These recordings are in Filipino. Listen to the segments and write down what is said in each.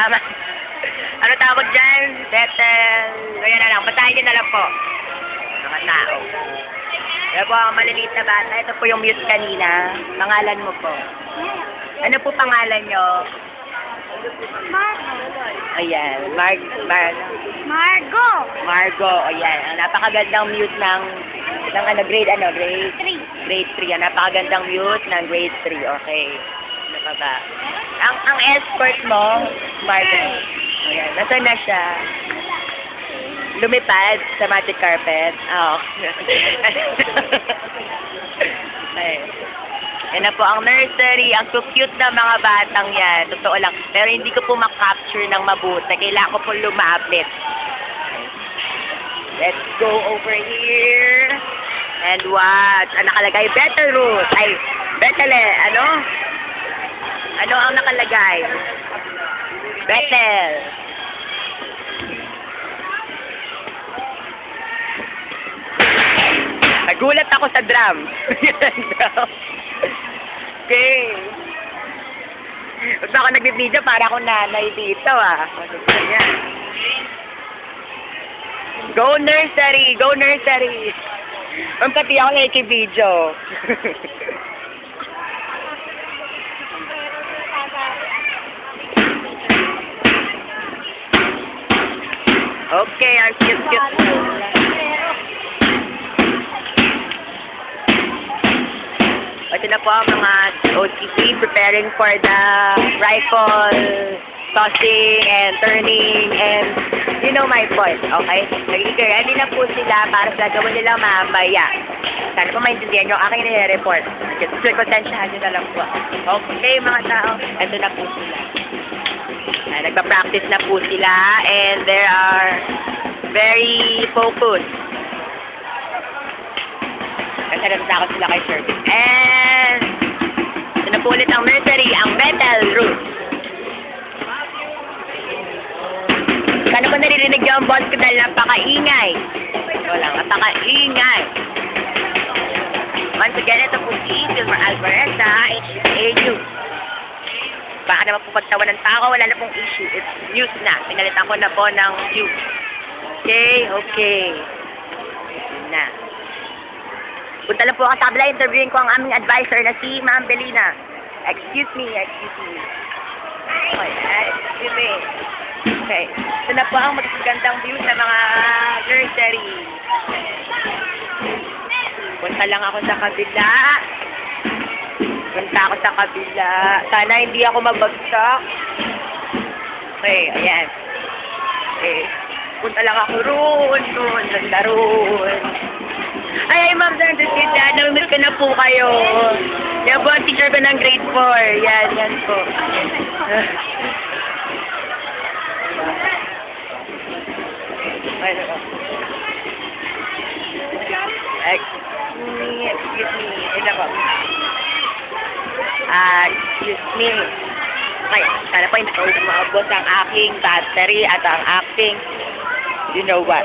Tama. Ano tawag dyan? Betel. Ganyan na lang. Basahin niyo na lang po. Mga tao. Yan po ang maliliit na bata. Ito po yung mute kanina. Pangalan mo po. Ano po pangalan nyo? Margo. Ayan. Margo. Margo. Ayan. Ang napakagandang mute ng ano, grade 3. Grade 3. Ang napakagandang mute ng grade 3. Okay. Ano pa ba? Ang escort mo, Margo. Ayan. Nasaan na siya? Lumipad sa magic carpet. Oh. Okay. Yan na po ang nursery. Ang cute na mga batang yan. Totoo lang. Pero hindi ko po makapture ng mabuti. Kailangan ko po lumapit. Let's go over here. And watch. Ang nakalagay, Betelroot. Ay, Betele. Ano? Ano ang nakalagay? Betel. Nagulat ako sa drum. Okay. Basta ako nagbibideo para akong nanay dito ah. Yan. Go nursery! Go nursery! Ang pati ako nakikibideo. Okay, ang cute-cute. Ito na po ang mga OTP preparing for the rifle tossing and turning and you know my point, okay? Nag-ready na po sila para sa gawin nila mamaya. Sana po maintindihan nyo aking nire-report. Konsensyahan nyo na lang po. Okay mga tao, ito na po sila. Nagpa-practice na po sila and they are very focused. Kasi natatakot sila kay Sir. And ito na po ulit ang nursery, ang Betelroot. Kano ba naririnig niyo ang boss ko dahil napakaingay? Ito lang, napakaingay. Once again, ito po si Wilmer Alvarez sa HCA News. Baka naman po pagtawa ng tao, wala na pong issue. It's news na. Pinalitan ko na po ng news. Okay, okay. Yun na. Punta lang po ako sa tabla, interviewin ko ang aming advisor na si Ma'am Belina. Excuse me. Okay, excuse me. Okay. Ito na po ang magagandang view sa mga nursery. Punta lang ako sa kabila. Sana hindi ako mabagsak. Okay, ayan. Okay. Punta lang ako roon. Ay, Ma'am Sandra, namimiss ko na po kayo. Yan po ang teacher ko ng grade 4. Yan po. Excuse me. Ito po. Excuse me. Okay, sana po hindi ko maabot ang aking battery at ang aking, you know what,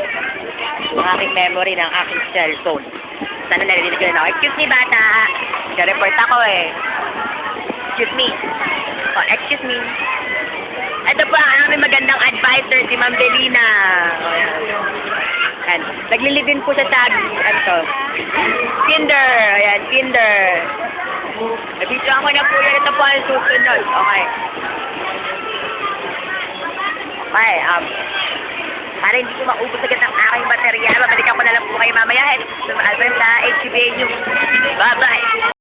ang aking memory ng aking cellphone. Sana narinig ko na ako. Excuse me, bata. Nag-report ako eh. Excuse me. Oh, excuse me. Ito po ang aming magandang advisor, si Ma'am Belina. Ayan. Naglilibin po siya sa, Kinder. Ayan, Kinder. Nabidyoan ko na po yan. Ito po ang susunod. Okay. Okay, para hindi ko maubos agad ang aking baterya, babalikan ko na lang po kayo mamaya. Albert sa HCBA News. Bye-bye!